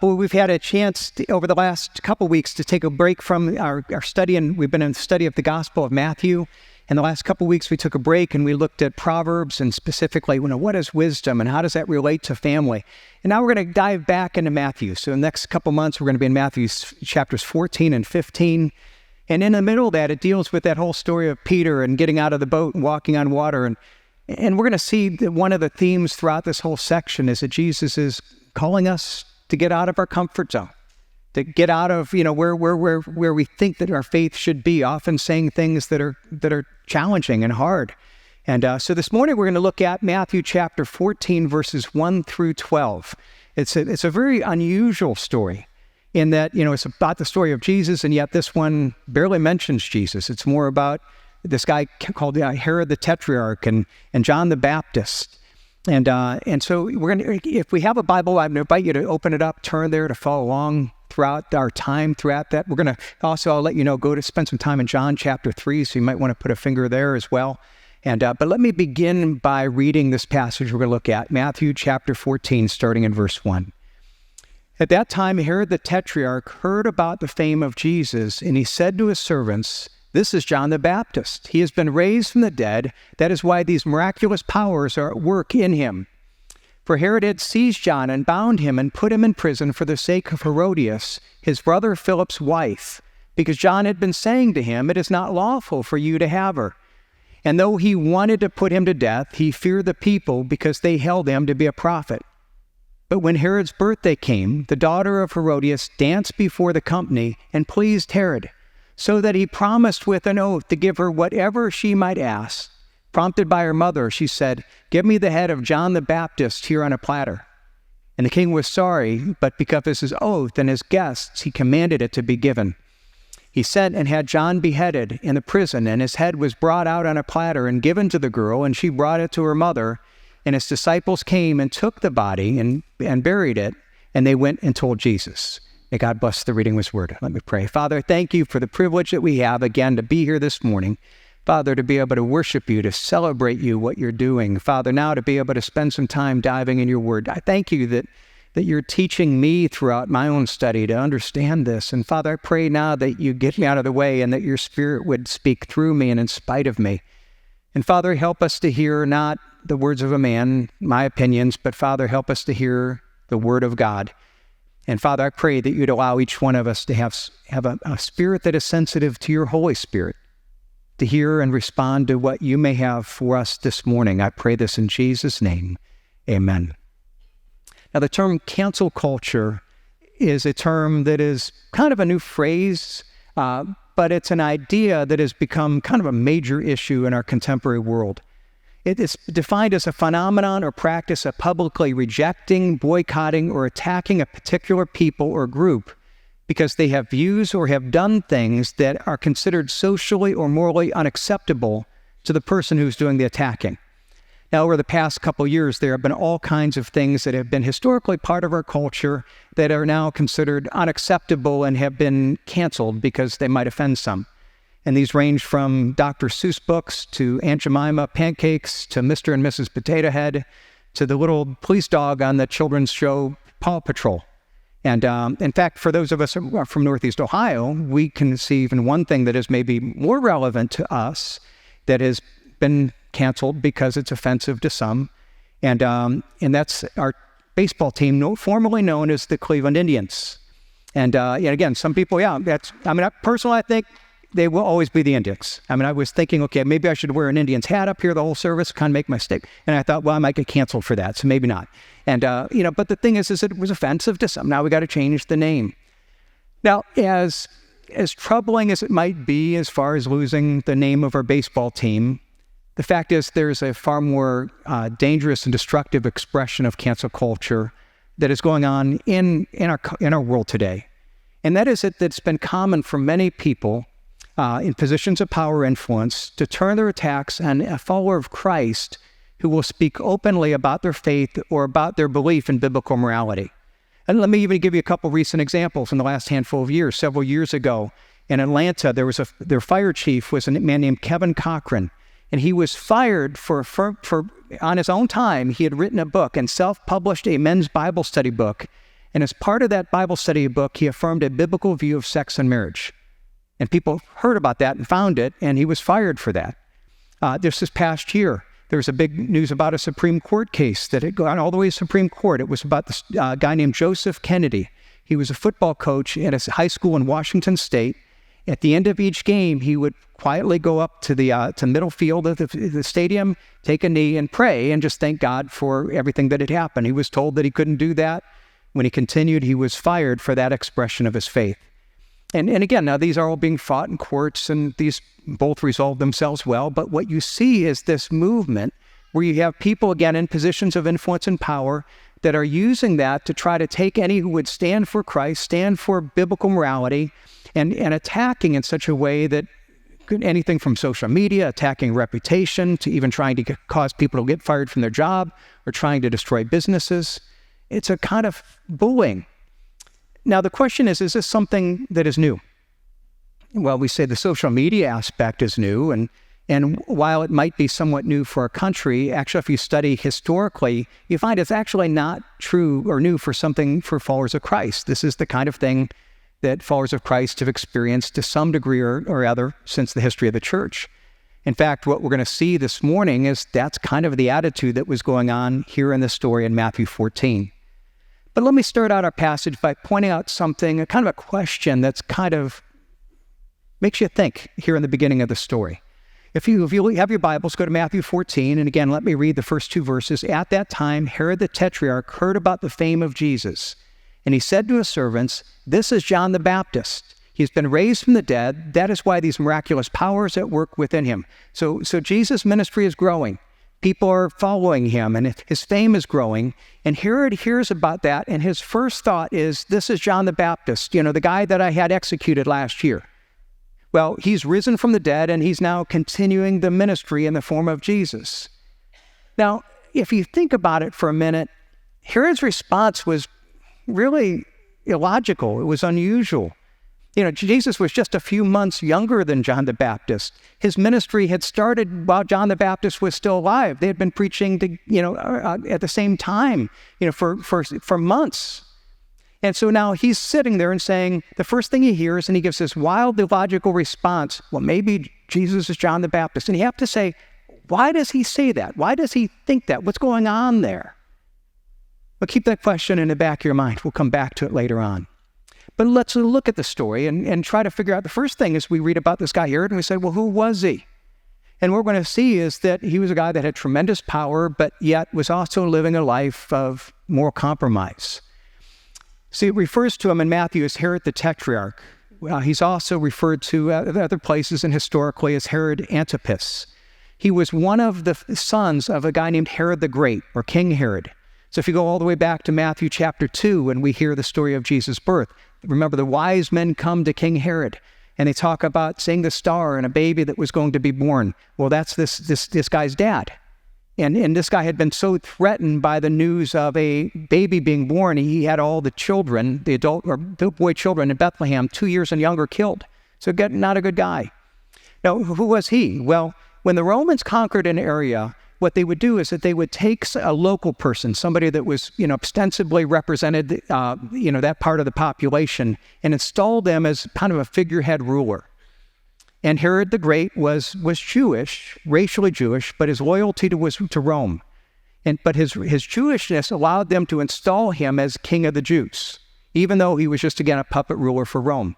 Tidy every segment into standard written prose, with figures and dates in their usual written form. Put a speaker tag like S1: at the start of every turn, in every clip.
S1: we've had a chance over the last couple weeks to take a break from our study, and we've been in the study of the Gospel of Matthew. In the last couple weeks, we took a break and we looked at Proverbs and specifically, what is wisdom and how does that relate to family? And now we're going to dive back into Matthew. So in the next couple months, we're going to be in Matthew chapters 14 and 15. And in the middle of that, it deals with that whole story of Peter and getting out of the boat and walking on water. And we're going to see that one of the themes throughout this whole section is that Jesus is calling us to get out of our comfort zone, to get out of where we think that our faith should be, often saying things that are challenging and hard. And so this morning we're going to look at Matthew chapter 14, verses 1 through 12. It's a very unusual story in that, it's about the story of Jesus, and yet this one barely mentions Jesus. It's more about this guy called Herod the Tetrarch and John the Baptist. And so we're going to, if we have a Bible, I invite you to open it up, turn there to follow along throughout our time throughout that. We're going to also, I'll let you know, go to spend some time in John chapter 3, so you might want to put a finger there as well. But let me begin by reading this passage we're going to look at, Matthew chapter 14, starting in verse 1. At that time, Herod the Tetrarch heard about the fame of Jesus, and he said to his servants, "This is John the Baptist. He has been raised from the dead. That is why these miraculous powers are at work in him." For Herod had seized John and bound him and put him in prison for the sake of Herodias, his brother Philip's wife, because John had been saying to him, "It is not lawful for you to have her." And though he wanted to put him to death, he feared the people because they held him to be a prophet. But when Herod's birthday came, the daughter of Herodias danced before the company and pleased Herod, so that he promised with an oath to give her whatever she might ask. Prompted by her mother, she said, "Give me the head of John the Baptist here on a platter." And the king was sorry, but because of his oath and his guests, he commanded it to be given. He sent and had John beheaded in the prison, and his head was brought out on a platter and given to the girl, and she brought it to her mother. And his disciples came and took the body and buried it, and they went and told Jesus. May God bless the reading of his word. Let me pray. Father, thank you for the privilege that we have again to be here this morning. Father, to be able to worship you, to celebrate you, what you're doing. Father, now to be able to spend some time diving in your word. I thank you that you're teaching me throughout my own study to understand this. And Father, I pray now that you get me out of the way and that your spirit would speak through me and in spite of me. And Father, help us to hear not the words of a man, my opinions, but Father, help us to hear the word of God. And Father, I pray that you'd allow each one of us to have a spirit that is sensitive to your Holy Spirit, to hear and respond to what you may have for us this morning. I pray this in Jesus' name. Amen. Now, the term cancel culture is a term that is kind of a new phrase, but it's an idea that has become kind of a major issue in our contemporary world. It is defined as a phenomenon or practice of publicly rejecting, boycotting, or attacking a particular people or group because they have views or have done things that are considered socially or morally unacceptable to the person who's doing the attacking. Now, over the past couple years, there have been all kinds of things that have been historically part of our culture that are now considered unacceptable and have been canceled because they might offend some. And these range from Dr. Seuss books to Aunt Jemima pancakes to Mr. and Mrs. Potato Head to the little police dog on the children's show Paw Patrol. And in fact, for those of us who are from Northeast Ohio, we can see even one thing that is maybe more relevant to us that has been canceled because it's offensive to some. And that's our baseball team, formerly known as the Cleveland Indians. And again, some people, personally, I think they will always be the Indians. I was thinking, okay, maybe I should wear an Indians hat up here the whole service, kind of make my stick. And I thought, well, I might get canceled for that, so maybe not. And, but the thing is it was offensive to some. Now we got to change the name. Now, as troubling as it might be as far as losing the name of our baseball team, the fact is there's a far more dangerous and destructive expression of cancel culture that is going on in our world today. And that is that it's been common for many people in positions of power or influence to turn their attacks on a follower of Christ who will speak openly about their faith or about their belief in biblical morality. And let me even give you a couple recent examples in the last handful of years. Several years ago in Atlanta, their fire chief was a man named Kevin Cochran, and he was fired for on his own time. He had written a book and self-published a men's Bible study book, And as part of that Bible study book, he affirmed a biblical view of sex and marriage. And people heard about that and found it, and he was fired for that. This past year, there was a big news about a Supreme Court case that had gone all the way to Supreme Court. It was about this guy named Joseph Kennedy. He was a football coach at a high school in Washington State. At the end of each game, he would quietly go up to the middle field of the stadium, take a knee and pray and just thank God for everything that had happened. He was told that he couldn't do that. When he continued, he was fired for that expression of his faith. And again, now these are all being fought in courts, and these both resolve themselves well. But what you see is this movement where you have people, again, in positions of influence and power that are using that to try to take any who would stand for Christ, stand for biblical morality, and attacking in such a way that anything from social media, attacking reputation, to even trying to cause people to get fired from their job or trying to destroy businesses. It's a kind of bullying. Now, the question is this something that is new? Well, we say the social media aspect is new, and while it might be somewhat new for our country, actually, if you study historically, you find it's actually not true or new for followers of Christ. This is the kind of thing that followers of Christ have experienced to some degree or other since the history of the church. In fact, what we're going to see this morning is that's kind of the attitude that was going on here in this story in Matthew 14. But let me start out our passage by pointing out something, a kind of a question that's kind of makes you think here in the beginning of the story. If you have your Bibles, go to Matthew 14, and again, let me read the first two verses. At that time, Herod the Tetrarch heard about the fame of Jesus, and he said to his servants, "This is John the Baptist. He's been raised from the dead. That is why these miraculous powers at work within him." So Jesus' ministry is growing. People are following him, and his fame is growing. And Herod hears about that, and his first thought is, this is John the Baptist, the guy that I had executed last year. Well, he's risen from the dead, and he's now continuing the ministry in the form of Jesus. Now, if you think about it for a minute, Herod's response was really illogical. It was unusual. Jesus was just a few months younger than John the Baptist. His ministry had started while John the Baptist was still alive. They had been preaching at the same time, for months. And so now he's sitting there and saying, the first thing he hears, and he gives this wild, illogical response, well, maybe Jesus is John the Baptist. And you have to say, why does he say that? Why does he think that? What's going on there? But keep that question in the back of your mind. We'll come back to it later on. But let's look at the story and try to figure out. The first thing is we read about this guy Herod, and we say, well, who was he? And what we're going to see is that he was a guy that had tremendous power, but yet was also living a life of moral compromise. See, it refers to him in Matthew as Herod the Tetrarch. He's also referred to other places and historically as Herod Antipas. He was one of the sons of a guy named Herod the Great, or King Herod. So if you go all the way back to Matthew chapter 2, when we hear the story of Jesus' birth, remember the wise men come to King Herod, and they talk about seeing the star and a baby that was going to be born. Well, that's this guy's dad. And this guy had been so threatened by the news of a baby being born, he had all the children, the adult or boy children in Bethlehem, 2 years and younger, killed. So not a good guy. Now, who was he? Well, when the Romans conquered an area, what they would do is that they would take a local person, somebody that was, ostensibly represented, that part of the population, and install them as kind of a figurehead ruler. And Herod the Great was Jewish, racially Jewish, but his loyalty was to Rome. But his Jewishness allowed them to install him as king of the Jews, even though he was just, again, a puppet ruler for Rome.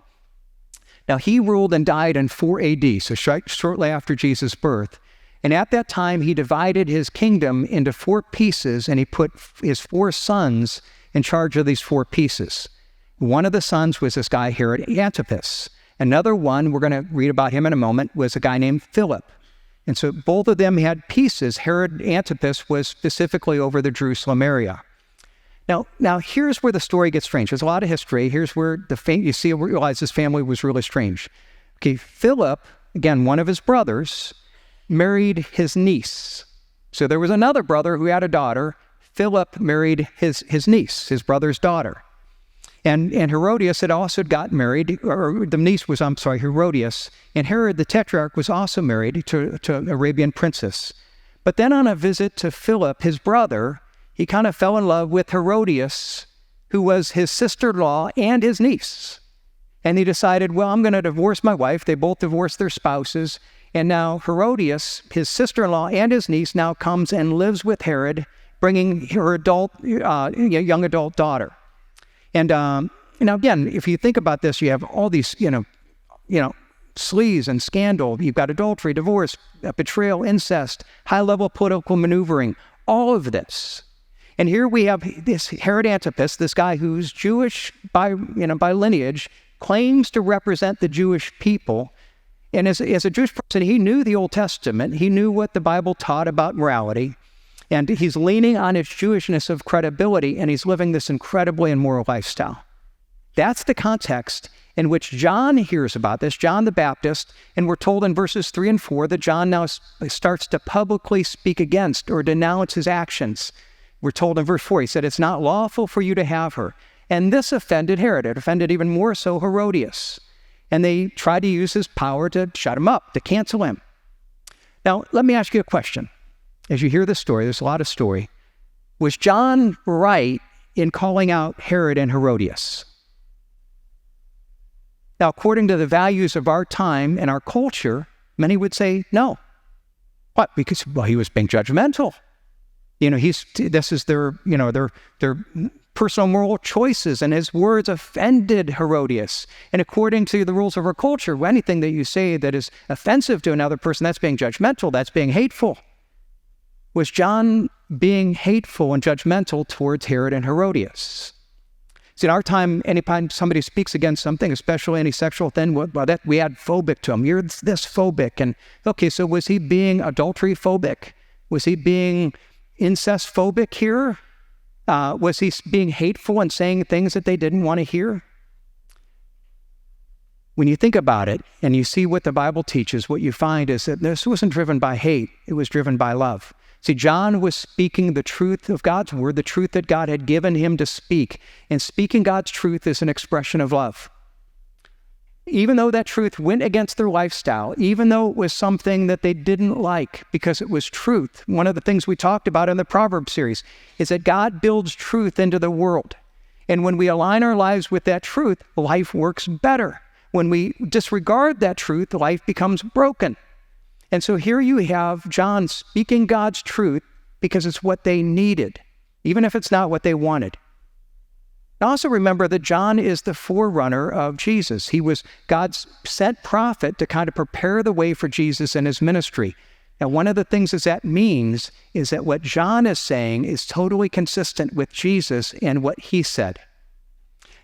S1: Now, he ruled and died in 4 AD, so shortly after Jesus' birth. And at that time, he divided his kingdom into 4 pieces, and he put his 4 sons in charge of these 4 pieces. One of the sons was this guy, Herod Antipas. Another one, we're going to read about him in a moment, was a guy named Philip. And so both of them had pieces. Herod Antipas was specifically over the Jerusalem area. Now here's where the story gets strange. There's a lot of history. Here's where you realize this family was really strange. Okay, Philip, again, one of his brothers, married his niece. So there was another brother who had a daughter. Philip married his niece, his brother's daughter. And Herodias had also gotten married, or the niece was, Herodias. And Herod the Tetrarch was also married to an Arabian princess. But then on a visit to Philip, his brother, he kind of fell in love with Herodias, who was his sister-in-law and his niece. And he decided, well, I'm going to divorce my wife. They both divorced their spouses. And now Herodias, his sister-in-law and his niece, now comes and lives with Herod, bringing her young adult daughter. And now again, if you think about this, you have all these, sleaze and scandal. You've got adultery, divorce, betrayal, incest, high-level political maneuvering, all of this. And here we have this Herod Antipas, this guy who's Jewish by lineage, claims to represent the Jewish people. And as a Jewish person, he knew the Old Testament. He knew what the Bible taught about morality. And he's leaning on his Jewishness of credibility, and he's living this incredibly immoral lifestyle. That's the context in which John hears about this, John the Baptist, and we're told in verses 3 and 4 that John now starts to publicly speak against or denounce his actions. We're told in verse 4, he said, it's not lawful for you to have her. And this offended Herod. It offended even more so Herodias. And they tried to use his power to shut him up, to cancel him. Now, let me ask you a question. As you hear this story, there's a lot of story. Was John right in calling out Herod and Herodias? Now, according to the values of our time and our culture, many would say no. What? Because, he was being judgmental. This is their personal moral choices, and his words offended Herodias. And according to the rules of our culture, anything that you say that is offensive to another person, that's being judgmental, that's being hateful. Was John being hateful and judgmental towards Herod and Herodias? See, in our time, anytime somebody speaks against something, especially any sexual thing, we add phobic to him. You're this phobic. And okay, so was he being adultery phobic? Was he being incest phobic here? Was he being hateful and saying things that they didn't want to hear? When you think about it and you see what the Bible teaches, what you find is that this wasn't driven by hate. It was driven by love. See, John was speaking the truth of God's word, the truth that God had given him to speak. And speaking God's truth is an expression of love. Even though that truth went against their lifestyle, even though it was something that they didn't like because it was truth, one of the things we talked about in the Proverbs series is that God builds truth into the world. And when we align our lives with that truth, life works better. When we disregard that truth, life becomes broken. And so here you have John speaking God's truth because it's what they needed, even if it's not what they wanted. Also remember that John is the forerunner of Jesus. He was God's sent prophet to kind of prepare the way for Jesus and his ministry. Now, one of the things that means is that what John is saying is totally consistent with Jesus and what he said.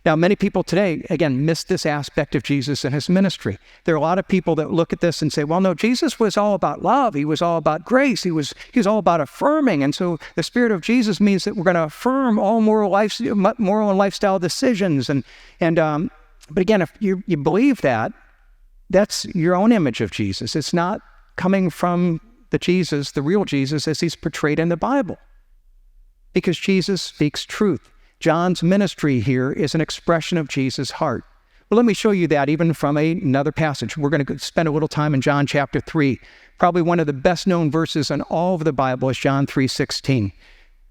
S1: Now, many people today, again, miss this aspect of Jesus and his ministry. There are a lot of people that look at this and say, well, no, Jesus was all about love. He was all about grace. He was all about affirming. And so the Spirit of Jesus means that we're going to affirm all moral and lifestyle decisions. But again, if you believe that, that's your own image of Jesus. It's not coming from the real Jesus as he's portrayed in the Bible. Because Jesus speaks truth. John's ministry here is an expression of Jesus' heart. Well, let me show you that even from another passage. We're going to spend a little time in John chapter 3. Probably one of the best known verses in all of the Bible is John 3:16.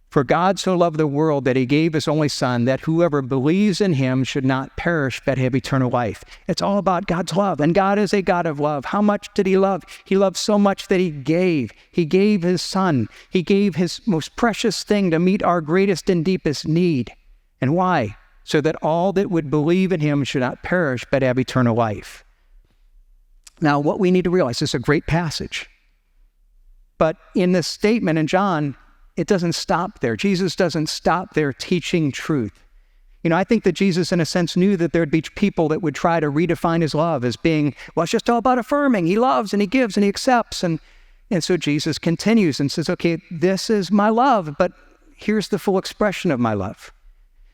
S1: For God so loved the world that he gave his only Son, that whoever believes in him should not perish but have eternal life. It's all about God's love, and God is a God of love. How much did he love? He loved so much that he gave. He gave his Son. He gave his most precious thing to meet our greatest and deepest need. And why? So that all that would believe in him should not perish, but have eternal life. Now, what we need to realize, this is a great passage. But in this statement in John, it doesn't stop there. Jesus doesn't stop there teaching truth. I think that Jesus, in a sense, knew that there'd be people that would try to redefine his love as being, well, it's just all about affirming. He loves and he gives and he accepts. And so Jesus continues and says, okay, this is my love, but here's the full expression of my love.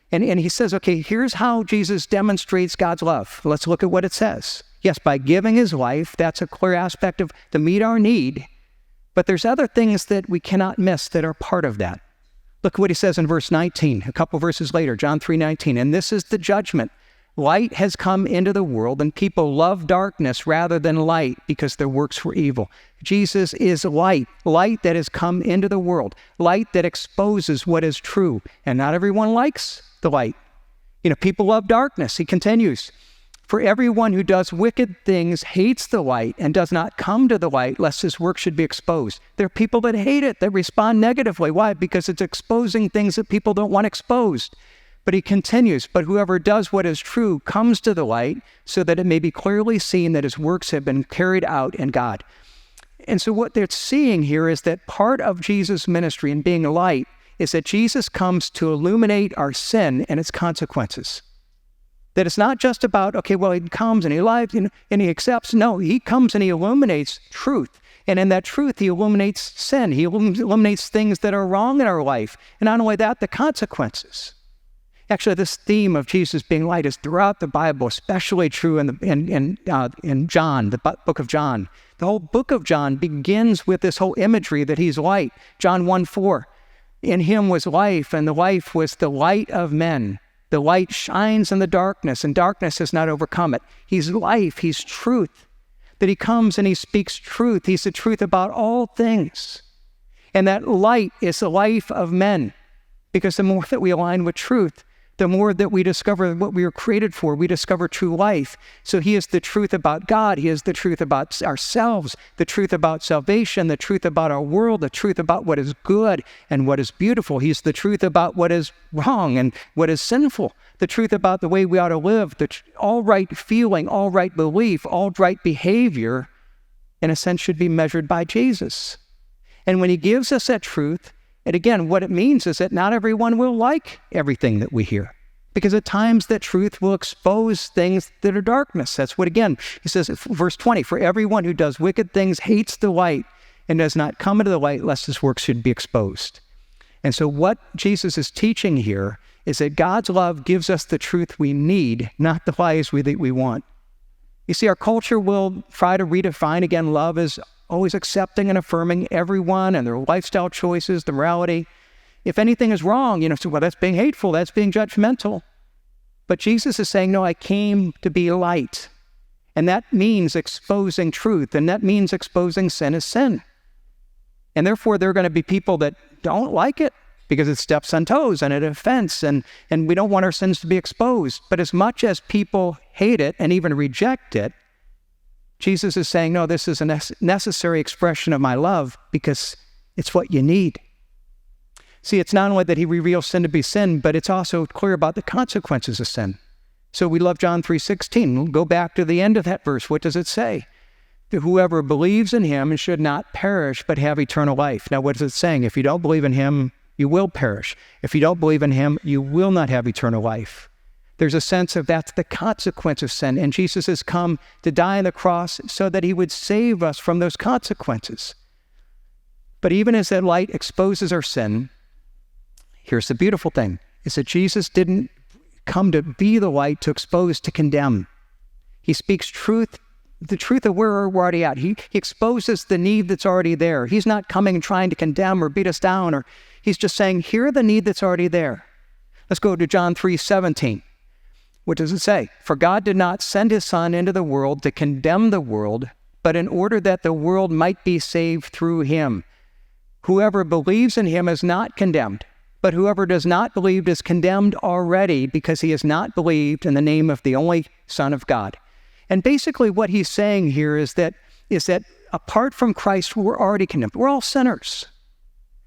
S1: And he says, okay, here's how Jesus demonstrates God's love. Let's look at what it says. Yes, by giving his life, that's a clear aspect of to meet our need. But there's other things that we cannot miss that are part of that. Look at what he says in verse 19, a couple verses later, John 3:19. And this is the judgment. Light has come into the world, and people love darkness rather than light because their works were evil. Jesus is light that has come into the world, light that exposes what is true. And not everyone likes the light. People love darkness. He continues, for everyone who does wicked things hates the light and does not come to the light lest his work should be exposed. There are people that hate it, that respond negatively. Why? Because it's exposing things that people don't want exposed. But he continues, but whoever does what is true comes to the light so that it may be clearly seen that his works have been carried out in God. And so what they're seeing here is that part of Jesus' ministry in being light is that Jesus comes to illuminate our sin and its consequences. That it's not just about, okay, well, he comes and he lives and he accepts. No, he comes and he illuminates truth. And in that truth, he illuminates sin. He illuminates things that are wrong in our life. And not only that, the consequences. Actually, this theme of Jesus being light is throughout the Bible, especially true in John, the book of John. The whole book of John begins with this whole imagery that he's light. John 1:4, in him was life, and the life was the light of men. The light shines in the darkness, and darkness has not overcome it. He's life, he's truth. That he comes and he speaks truth. He's the truth about all things. And that light is the life of men. Because the more that we align with truth, the more that we discover what we were created for, we discover true life. So he is the truth about God. He is the truth about ourselves, the truth about salvation, the truth about our world, the truth about what is good and what is beautiful. He's the truth about what is wrong and what is sinful, the truth about the way we ought to live, all right feeling, all right belief, all right behavior, in a sense, should be measured by Jesus. And when he gives us that truth, and again, what it means is that not everyone will like everything that we hear. Because at times that truth will expose things that are darkness. That's what, again, he says, verse 20, for everyone who does wicked things hates the light and does not come into the light lest his works should be exposed. And so what Jesus is teaching here is that God's love gives us the truth we need, not the lies that we want. You see, our culture will try to redefine, again, love as always accepting and affirming everyone and their lifestyle choices, the morality. If anything is wrong, so, well, that's being hateful, that's being judgmental. But Jesus is saying, no, I came to be light. And that means exposing truth, and that means exposing sin as sin. And therefore, there are going to be people that don't like it because it steps on toes and it offends, and we don't want our sins to be exposed. But as much as people hate it and even reject it, Jesus is saying, no, this is a necessary expression of my love because it's what you need. See, it's not only that he reveals sin to be sin, but it's also clear about the consequences of sin. So we love John 3:16. We'll go back to the end of that verse. What does it say? That whoever believes in him should not perish, but have eternal life. Now, what is it saying? If you don't believe in him, you will perish. If you don't believe in him, you will not have eternal life. There's a sense of that's the consequence of sin. And Jesus has come to die on the cross so that he would save us from those consequences. But even as that light exposes our sin, here's the beautiful thing, is that Jesus didn't come to be the light to expose, to condemn. He speaks truth, the truth of where we're already at. He exposes the need that's already there. He's not coming and trying to condemn or beat us down, or he's just saying, here are the need that's already there. Let's go to John 3:17. What does it say? For God did not send his Son into the world to condemn the world, but in order that the world might be saved through him. Whoever believes in him is not condemned, but whoever does not believe is condemned already because he has not believed in the name of the only Son of God. And basically what he's saying here is that apart from Christ, we're already condemned. We're all sinners.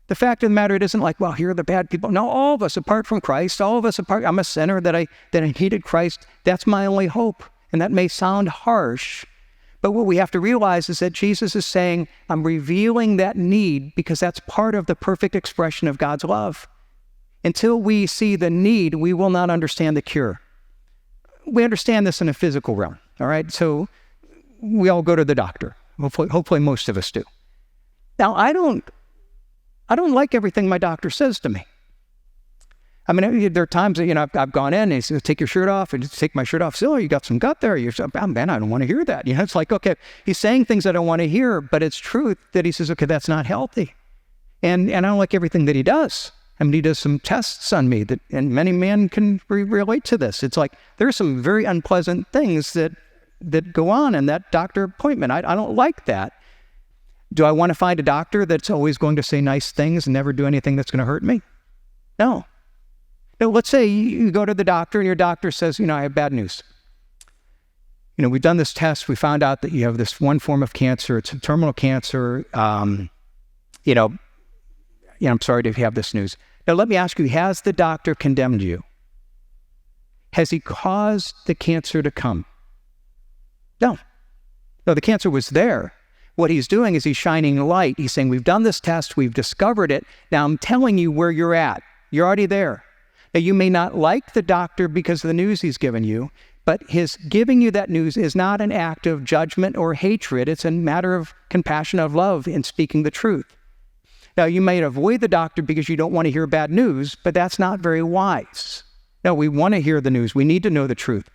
S1: The fact of the matter, it isn't like, well, here are the bad people. No, all of us, apart from Christ, all of us apart, I'm a sinner that I hated Christ. That's my only hope. And that may sound harsh, but what we have to realize is that Jesus is saying, I'm revealing that need because that's part of the perfect expression of God's love. Until we see the need, we will not understand the cure. We understand this in a physical realm, all right? So we all go to the doctor. Hopefully most of us do. Now, I don't like everything my doctor says to me. I mean, there are times that, I've gone in and he says, take your shirt off, and take my shirt off. So, you got some gut there. Man, I don't want to hear that. It's like, okay, he's saying things I don't want to hear, but it's truth that he says, okay, that's not healthy. And I don't like everything that he does. I mean, he does some tests on me and many men can relate to this. It's like, there's some very unpleasant things that go on in that doctor appointment. I don't like that. Do I want to find a doctor that's always going to say nice things and never do anything that's going to hurt me? No. Now, let's say you go to the doctor and your doctor says, I have bad news. We've done this test. We found out that you have this one form of cancer. It's a terminal cancer. I'm sorry to have this news. Now, let me ask you, has the doctor condemned you? Has he caused the cancer to come? No. No, the cancer was there. What he's doing is he's shining light. He's saying, we've done this test. We've discovered it. Now I'm telling you where you're at. You're already there. Now, you may not like the doctor because of the news he's given you, but his giving you that news is not an act of judgment or hatred. It's a matter of compassion, of love in speaking the truth. Now, you may avoid the doctor because you don't want to hear bad news, but that's not very wise. No, we want to hear the news. We need to know the truth.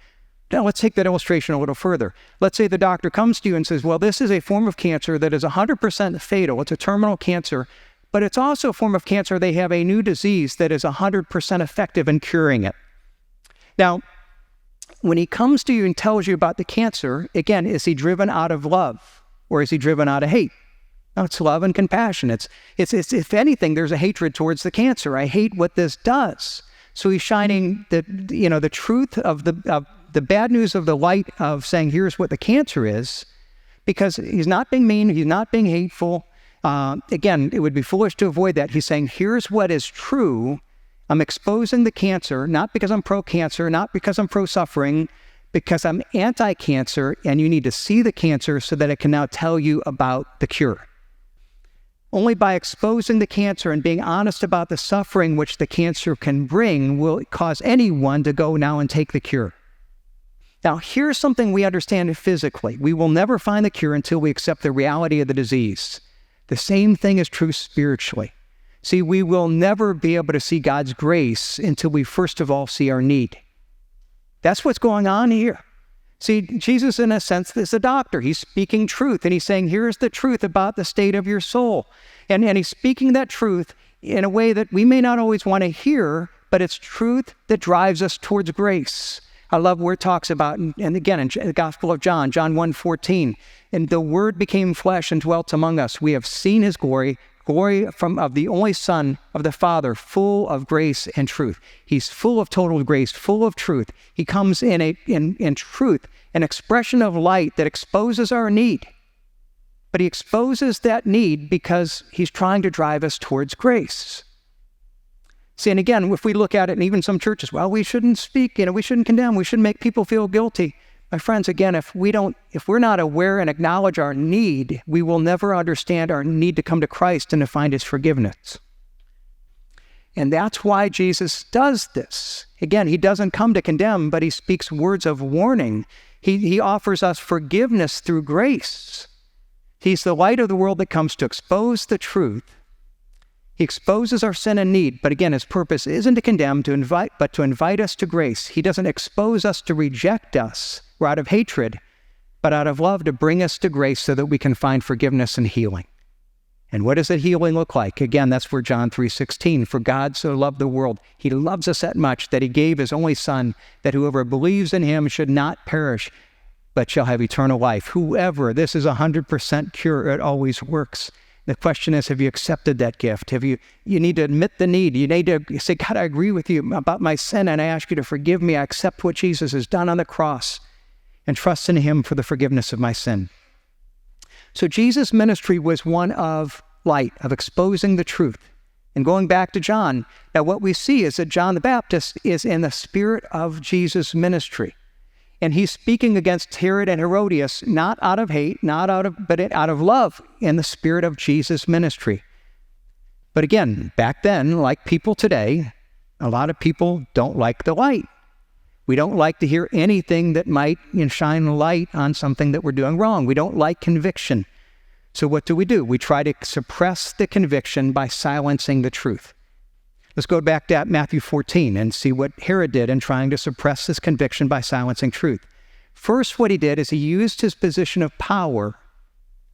S1: Now, let's take that illustration a little further. Let's say the doctor comes to you and says, well, this is a form of cancer that is 100% fatal. It's a terminal cancer, but it's also a form of cancer. They have a new disease that is 100% effective in curing it. Now, when he comes to you and tells you about the cancer, again, is he driven out of love or is he driven out of hate? No, it's love and compassion. It's if anything, there's a hatred towards the cancer. I hate what this does. So he's shining the truth of the bad news of the light of saying, here's what the cancer is, because he's not being mean, he's not being hateful. Again, it would be foolish to avoid that. He's saying, here's what is true. I'm exposing the cancer, not because I'm pro-cancer, not because I'm pro-suffering, because I'm anti-cancer, and you need to see the cancer so that it can now tell you about the cure. Only by exposing the cancer and being honest about the suffering which the cancer can bring will cause anyone to go now and take the cure. Now, here's something we understand physically. We will never find the cure until we accept the reality of the disease. The same thing is true spiritually. See, we will never be able to see God's grace until we first of all see our need. That's what's going on here. See, Jesus, in a sense, is a doctor. He's speaking truth, and he's saying, here's the truth about the state of your soul. And he's speaking that truth in a way that we may not always want to hear, but it's truth that drives us towards grace. I love where it talks about, and again, in the Gospel of John 1:14, and the Word became flesh and dwelt among us. We have seen his glory of the only Son of the Father, full of grace and truth. He's full of total grace, full of truth. He comes in truth, an expression of light that exposes our need. But he exposes that need because he's trying to drive us towards grace. See, and again, if we look at it, and even some churches, well, we shouldn't speak, we shouldn't condemn, we shouldn't make people feel guilty. My friends, again, if we're not aware and acknowledge our need, we will never understand our need to come to Christ and to find his forgiveness. And that's why Jesus does this. Again, he doesn't come to condemn, but he speaks words of warning. He offers us forgiveness through grace. He's the light of the world that comes to expose the truth. He exposes our sin and need, but again, his purpose isn't to condemn, but to invite us to grace. He doesn't expose us to reject us, or out of hatred, but out of love to bring us to grace so that we can find forgiveness and healing. And what does that healing look like? Again, that's where John 3:16, for God so loved the world. He loves us that much that he gave his only Son, that whoever believes in him should not perish, but shall have eternal life. Whoever, this is 100% cure. It always works. The question is, have you accepted that gift? You need to admit the need. You need to say, God, I agree with you about my sin, and I ask you to forgive me. I accept what Jesus has done on the cross and trust in him for the forgiveness of my sin. So Jesus' ministry was one of light, of exposing the truth. And going back to John, now what we see is that John the Baptist is in the spirit of Jesus' ministry. And he's speaking against Herod and Herodias, not out of hate, but out of love, in the spirit of Jesus' ministry. But again, back then, like people today, a lot of people don't like the light. We don't like to hear anything that might shine light on something that we're doing wrong. We don't like conviction. So what do? We try to suppress the conviction by silencing the truth. Let's go back to Matthew 14 and see what Herod did in trying to suppress this conviction by silencing truth. First, what he did is he used his position of power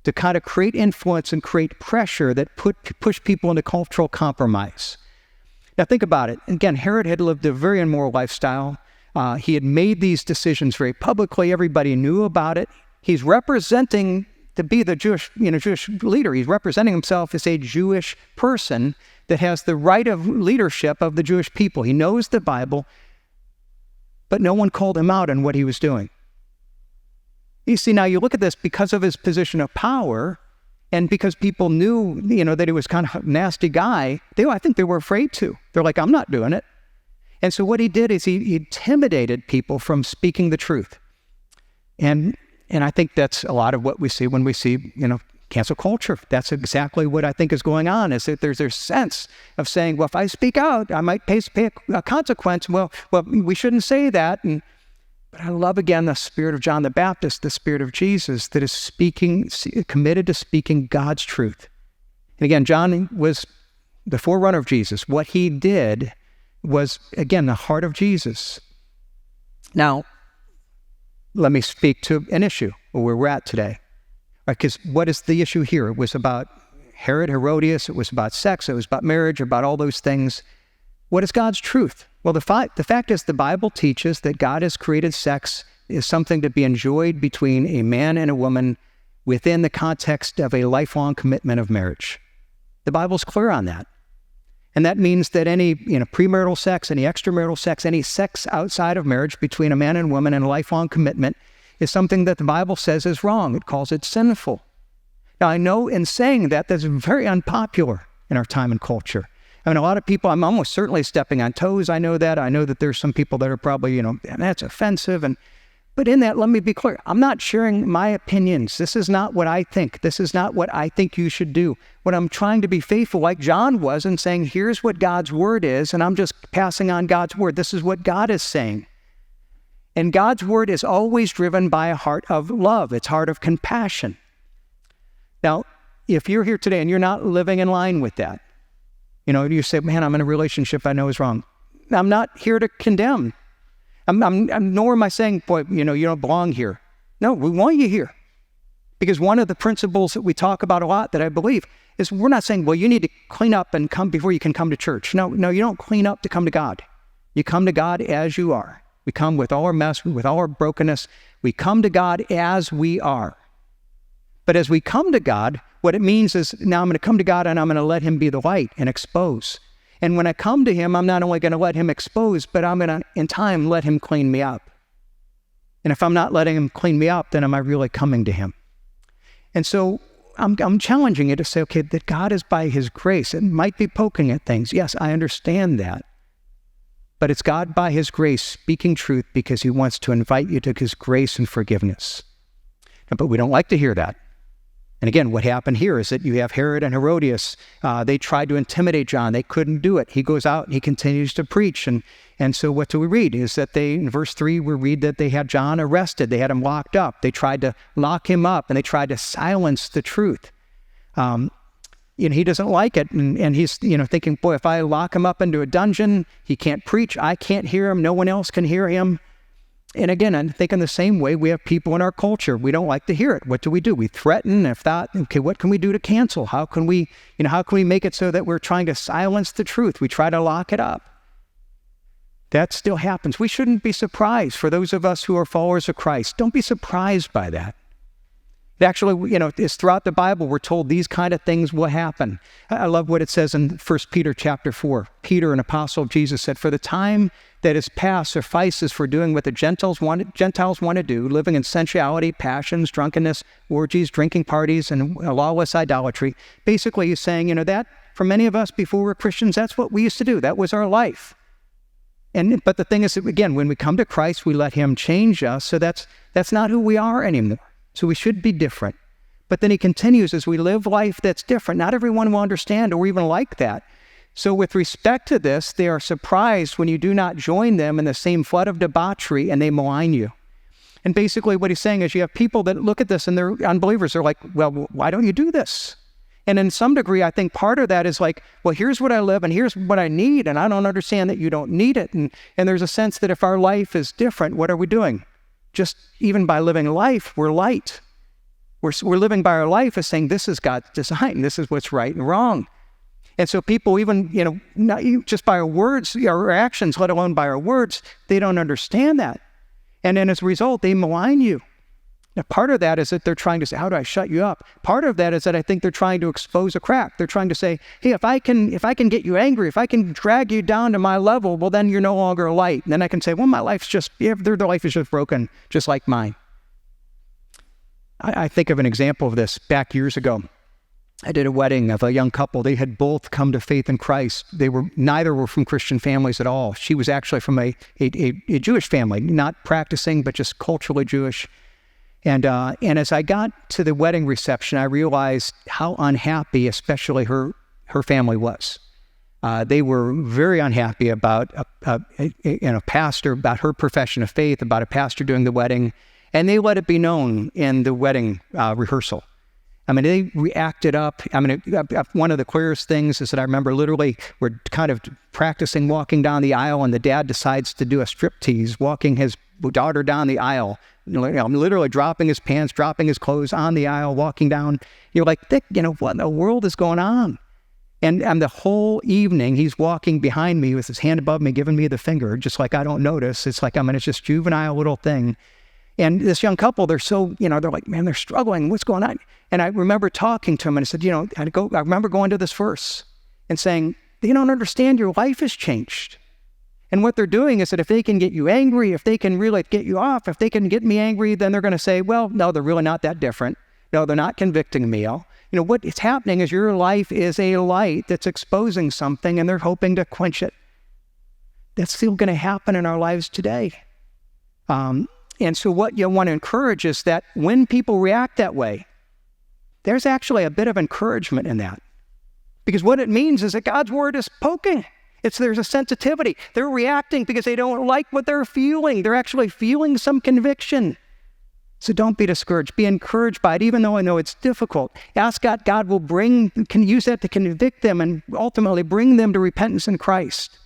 S1: to kind of create influence and create pressure that push people into cultural compromise. Now think about it. Again, Herod had lived a very immoral lifestyle. He had made these decisions very publicly. Everybody knew about it. He's representing to be the Jewish leader. He's representing himself as a Jewish person that has the right of leadership of the Jewish people. He knows the Bible, but no one called him out on what he was doing. You see, now you look at this, because of his position of power, and because people knew, that he was kind of a nasty guy, I think they were afraid to. They're like, I'm not doing it. And so what he did is he intimidated people from speaking the truth. And I think that's a lot of what we see when we see, cancel culture. That's exactly what I think is going on, is that there's a sense of saying, well, if I speak out, I might pay a consequence. Well, we shouldn't say that. But I love, again, the spirit of John the Baptist, the spirit of Jesus that is committed to speaking God's truth. And again, John was the forerunner of Jesus. What he did was, again, the heart of Jesus. Now, let me speak to an issue where we're at today. Because what is the issue here? It was about Herod, Herodias. It was about sex. It was about marriage, about all those things. What is God's truth? Well, the fact is the Bible teaches that God has created sex as something to be enjoyed between a man and a woman within the context of a lifelong commitment of marriage. The Bible's clear on that. And that means that any premarital sex, any extramarital sex, any sex outside of marriage between a man and woman in a lifelong commitment is something that the Bible says is wrong. It calls it sinful. Now, I know in saying that, that's very unpopular in our time and culture. I mean, a lot of people, I'm almost certainly stepping on toes. I know that. I know that there's some people that are probably, that's offensive. But in that, let me be clear. I'm not sharing my opinions. This is not what I think. This is not what I think you should do. What I'm trying to be faithful, like John was, and saying, here's what God's word is, and I'm just passing on God's word. This is what God is saying. And God's word is always driven by a heart of love. It's a heart of compassion. Now, if you're here today and you're not living in line with that, you say, man, I'm in a relationship I know is wrong. I'm not here to condemn. Nor am I saying, boy, you don't belong here. No, we want you here. Because one of the principles that we talk about a lot that I believe is we're not saying, well, you need to clean up and come before you can come to church. No, you don't clean up to come to God. You come to God as you are. We come with all our mess, with all our brokenness. We come to God as we are. But as we come to God, what it means is now I'm going to come to God and I'm going to let him be the light and expose. And when I come to him, I'm not only going to let him expose, but I'm going to, in time, let him clean me up. And if I'm not letting him clean me up, then am I really coming to him? And so I'm challenging you to say, okay, that God is by his grace. It might be poking at things. Yes, I understand that. But it's God by his grace speaking truth because he wants to invite you to his grace and forgiveness. But we don't like to hear that. And again, what happened here is that you have Herod and Herodias. They tried to intimidate John. They couldn't do it. He goes out and he continues to preach. And so what do we read? Is that in verse 3, we read that they had John arrested. They had him locked up. They tried to lock him up and they tried to silence the truth. He doesn't like it. And he's, thinking, boy, if I lock him up into a dungeon, he can't preach. I can't hear him. No one else can hear him. And again, I think in the same way, we have people in our culture. We don't like to hear it. What do? We threaten. If not, okay, what can we do to cancel? How can we make it so that we're trying to silence the truth? We try to lock it up. That still happens. We shouldn't be surprised. For those of us who are followers of Christ, don't be surprised by that. Actually, it's throughout the Bible, we're told these kind of things will happen. I love what it says in 1 Peter chapter 4. Peter, an apostle of Jesus, said, for the time that is past suffices for doing what the Gentiles want to do, living in sensuality, passions, drunkenness, orgies, drinking parties, and lawless idolatry. Basically, he's saying, that for many of us before we're Christians, that's what we used to do. That was our life. But the thing is, that, again, when we come to Christ, we let him change us. So that's not who we are anymore. So we should be different. But then he continues, as we live life that's different, not everyone will understand or even like that. So with respect to this, they are surprised when you do not join them in the same flood of debauchery and they malign you. And basically what he's saying is you have people that look at this and they're unbelievers. They're like, well, why don't you do this? And in some degree, I think part of that is like, well, here's what I live and here's what I need. And I don't understand that you don't need it. And there's a sense that if our life is different, what are we doing? Just even by living life, we're light. We're living by our life as saying, this is God's design. This is what's right and wrong. And so people even, not just by our words, our actions, let alone by our words, they don't understand that. And then as a result, they malign you. Now, part of that is that they're trying to say, how do I shut you up? Part of that is that I think they're trying to expose a crack. They're trying to say, hey, if I can get you angry, if I can drag you down to my level, well, then you're no longer a light. And then I can say, well, their life is just broken, just like mine. I think of an example of this back years ago. I did a wedding of a young couple. They had both come to faith in Christ. Neither were from Christian families at all. She was actually from a Jewish family, not practicing, but just culturally Jewish. And as I got to the wedding reception, I realized how unhappy, especially her family was. They were very unhappy about a pastor, about her profession of faith, about a pastor doing the wedding, and they let it be known in the wedding rehearsal. I mean, they reacted up. I mean, one of the clearest things is that I remember literally we're kind of practicing walking down the aisle, and the dad decides to do a striptease, walking his daughter down the aisle, literally dropping his pants, dropping his clothes on the aisle, walking down. You're like, what in the world is going on? And the whole evening, he's walking behind me with his hand above me, giving me the finger, just like I don't notice. It's like, it's just juvenile little thing. And this young couple, they're like, man, they're struggling. What's going on? And I remember talking to him, and I said, I remember going to this verse and saying, they don't understand your life has changed. And what they're doing is that if they can get you angry, if they can really get you off, if they can get me angry, then they're going to say, well, no, they're really not that different. No, they're not convicting me. What is happening is your life is a light that's exposing something, and they're hoping to quench it. That's still going to happen in our lives today. And so what you want to encourage is that when people react that way, there's actually a bit of encouragement in that. Because what it means is that God's word is poking. There's a sensitivity. They're reacting because they don't like what they're feeling. They're actually feeling some conviction. So don't be discouraged. Be encouraged by it, even though I know it's difficult. Ask God. God can use that to convict them and ultimately bring them to repentance in Christ.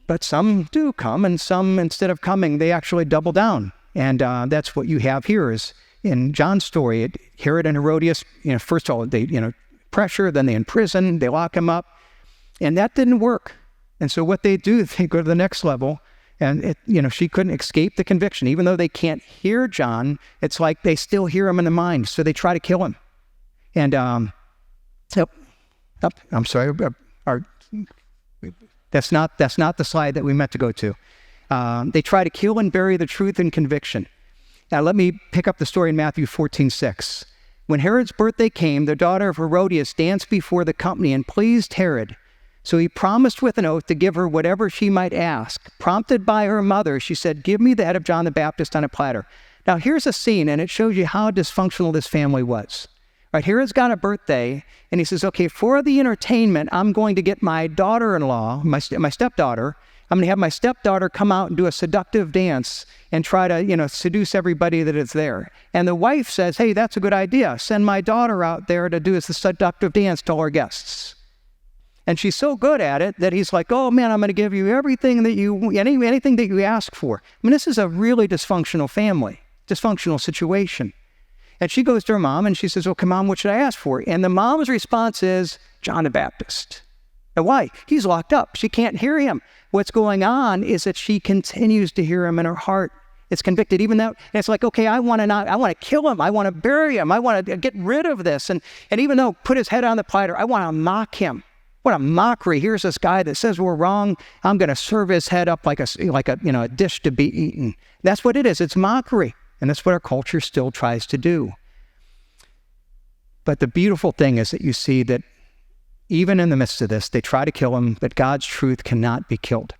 S1: But some do come, and some, instead of coming, they actually double down. And that's what you have here is in John's story. Herod and Herodias, first of all, they, pressure, then they imprison, they lock him up. And that didn't work. And so what they do, they go to the next level. And, she couldn't escape the conviction. Even though they can't hear John, it's like they still hear him in the mind. So they try to kill him. And, I'm sorry. That's not the slide that we meant to go to. They try to kill and bury the truth in conviction. Now let me pick up the story in Matthew 14:6. When Herod's birthday came, the daughter of Herodias danced before the company and pleased Herod. So he promised with an oath to give her whatever she might ask. Prompted by her mother, she said, give me the head of John the Baptist on a platter. Now here's a scene, and it shows you how dysfunctional this family was. Right, Herod's got a birthday, and he says, okay, for the entertainment, I'm going to get my daughter-in-law, my stepdaughter. I'm going to have my stepdaughter come out and do a seductive dance and try to, seduce everybody that is there. And the wife says, hey, that's a good idea. Send my daughter out there to do the seductive dance to all our guests. And she's so good at it that he's like, oh man, I'm going to give you everything that anything that you ask for. I mean, this is a really dysfunctional family, dysfunctional situation. And she goes to her mom and she says, okay, Mom, what should I ask for? And the mom's response is, John the Baptist. And why? He's locked up. She can't hear him. What's going on is that she continues to hear him in her heart. It's convicted, even though, and it's like, okay, I want to kill him. I want to bury him. I want to get rid of this. And even though put his head on the platter, I want to mock him. What a mockery. Here's this guy that says we're wrong. I'm going to serve his head up like a dish to be eaten. That's what it is. It's mockery. And that's what our culture still tries to do. But the beautiful thing is that you see that even in the midst of this, they try to kill him, but God's truth cannot be killed.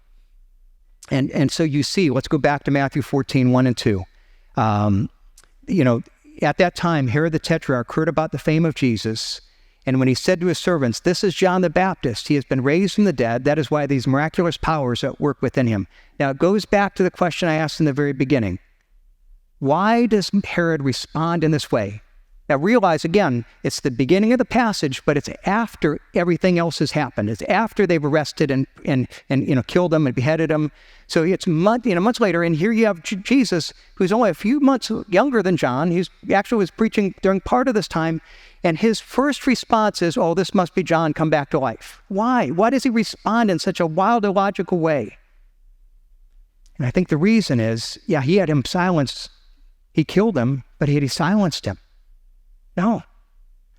S1: And so you see, let's go back to Matthew 14:1 and 2. At that time, Herod the Tetrarch heard about the fame of Jesus. And when he said to his servants, this is John the Baptist. He has been raised from the dead. That is why these miraculous powers are at work within him. Now, it goes back to the question I asked in the very beginning. Why does Herod respond in this way? Now realize, again, it's the beginning of the passage, but it's after everything else has happened. It's after they've arrested and killed him and beheaded him. So it's months later, and here you have Jesus, who's only a few months younger than John. He actually was preaching during part of this time, and his first response is, oh, this must be John come back to life. Why? Why does he respond in such a wild, illogical way? And I think the reason is, he had him silenced he killed him, but had he silenced him? No.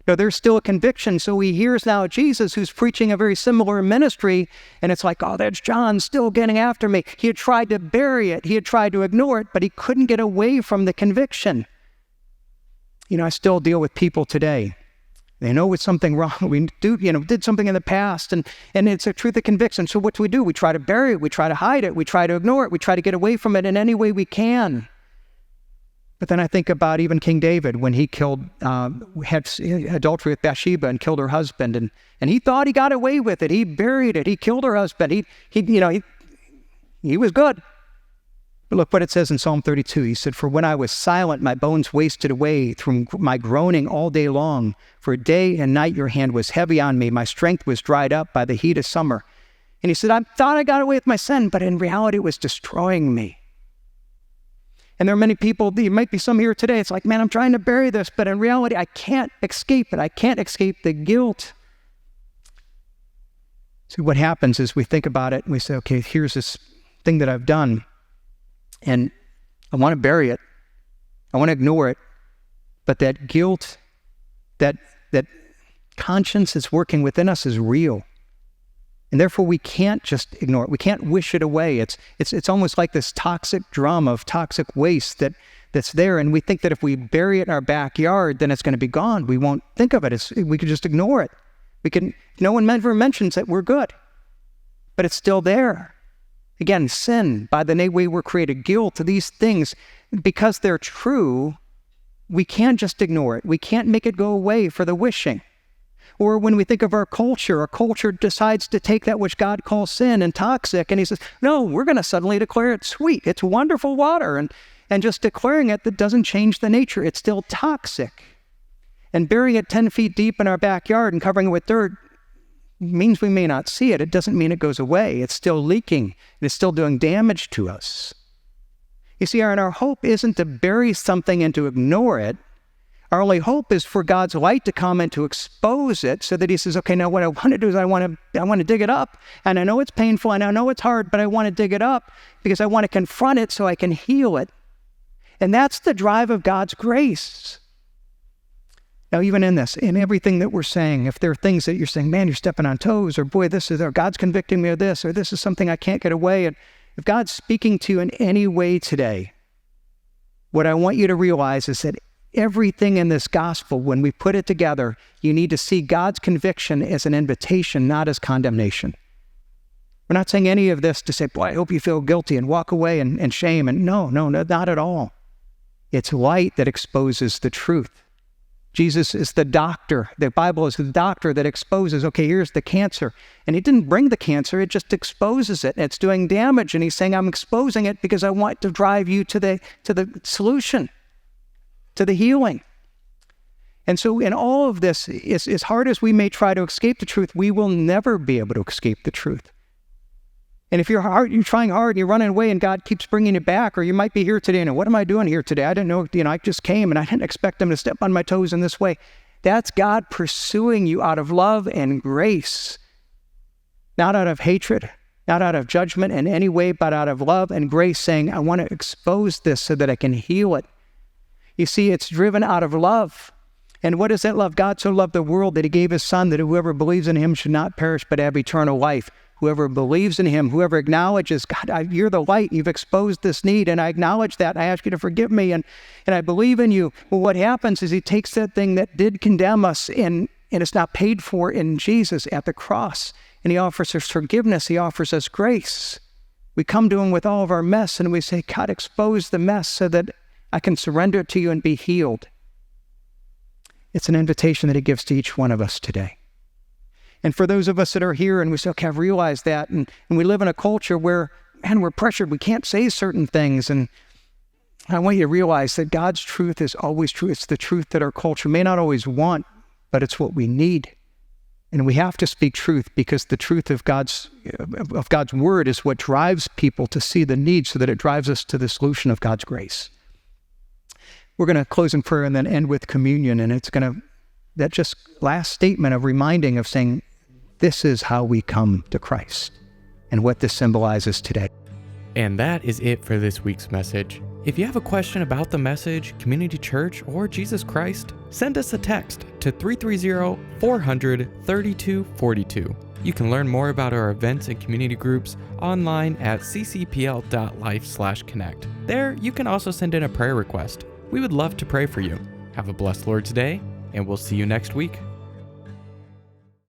S1: No, there's still a conviction. So he hears now Jesus who's preaching a very similar ministry, and it's like, oh, that's John still getting after me. He had tried to bury it. He had tried to ignore it, but he couldn't get away from the conviction. I still deal with people today. They know it's something wrong. We did something in the past, and it's a truth of conviction. So what do? We try to bury it. We try to hide it. We try to ignore it. We try to get away from it in any way we can. But then I think about even King David when he had adultery with Bathsheba and killed her husband, and he thought he got away with it. He buried it. He killed her husband. He was good. But look what it says in Psalm 32. He said, "For when I was silent, my bones wasted away through my groaning all day long. For day and night your hand was heavy on me. My strength was dried up by the heat of summer." And he said, "I thought I got away with my sin, but in reality it was destroying me." And there are many people, there might be some here today, it's like, man, I'm trying to bury this, but in reality, I can't escape it. I can't escape the guilt. See, what happens is we think about it and we say, okay, here's this thing that I've done, and I want to bury it. I want to ignore it. But that guilt, that conscience that's working within us is real. And therefore, we can't just ignore it. We can't wish it away. It's almost like this toxic drum of toxic waste that's there. And we think that if we bury it in our backyard, then it's going to be gone. We won't think of it. We could just ignore it. No one ever mentions that we're good, but it's still there. Again, sin, by the way we're created, guilt, these things, because they're true, we can't just ignore it. We can't make it go away for the wishing. Or when we think of our culture decides to take that which God calls sin and toxic, and he says, no, we're going to suddenly declare it sweet. It's wonderful water. And just declaring it, that doesn't change the nature. It's still toxic. And burying it 10 feet deep in our backyard and covering it with dirt means we may not see it. It doesn't mean it goes away. It's still leaking, and it's still doing damage to us. You see, our hope isn't to bury something and to ignore it. Our only hope is for God's light to come and to expose it so that he says, okay, now what I want to do is I want to dig it up. And I know it's painful and I know it's hard, but I want to dig it up because I want to confront it so I can heal it. And that's the drive of God's grace. Now, even in this, in everything that we're saying, if there are things that you're saying, man, you're stepping on toes, or boy, or God's convicting me of this, or this is something I can't get away. And if God's speaking to you in any way today, what I want you to realize is that everything in this gospel, when we put it together, you need to see God's conviction as an invitation, not as condemnation. We're not saying any of this to say, boy, I hope you feel guilty and walk away and shame. And no, not at all. It's light that exposes the truth. Jesus is the doctor. The Bible is the doctor that exposes, okay, here's the cancer. And he didn't bring the cancer, it just exposes it. It's doing damage. And he's saying, I'm exposing it because I want to drive you to the solution, to the healing. And so in all of this, as hard as we may try to escape the truth, we will never be able to escape the truth. And if you're trying hard and you're running away and God keeps bringing you back, or you might be here today and what am I doing here today? I didn't know, I just came and I didn't expect them to step on my toes in this way. That's God pursuing you out of love and grace, not out of hatred, not out of judgment in any way, but out of love and grace, saying, I want to expose this so that I can heal it. You see, it's driven out of love. And what is that love? God so loved the world that he gave his son, that whoever believes in him should not perish but have eternal life. Whoever believes in him, whoever acknowledges, God, you're the light, you've exposed this need, and I acknowledge that, and I ask you to forgive me, and I believe in you. Well, what happens is he takes that thing that did condemn us, and it's not paid for in Jesus at the cross, and he offers us forgiveness, he offers us grace. We come to him with all of our mess, and we say, God, expose the mess so that I can surrender it to you and be healed. It's an invitation that he gives to each one of us today. And for those of us that are here and we say, okay, I've realized that, and we live in a culture where, man, we're pressured, we can't say certain things, and I want you to realize that God's truth is always true. It's the truth that our culture may not always want, but it's what we need. And we have to speak truth because the truth of God's word is what drives people to see the need so that it drives us to the solution of God's grace. We're going to close in prayer and then end with communion, and that just last statement of reminding of saying, this is how we come to Christ and what this symbolizes today.
S2: And that is it for this week's message. If you have a question about the message, community church, or Jesus Christ, send us a text to 330-400-3242. You can learn more about our events and community groups online at ccpl.life/connect. There, you can also send in a prayer request. We would love to pray for you. Have a blessed Lord's Day, and we'll see you next week.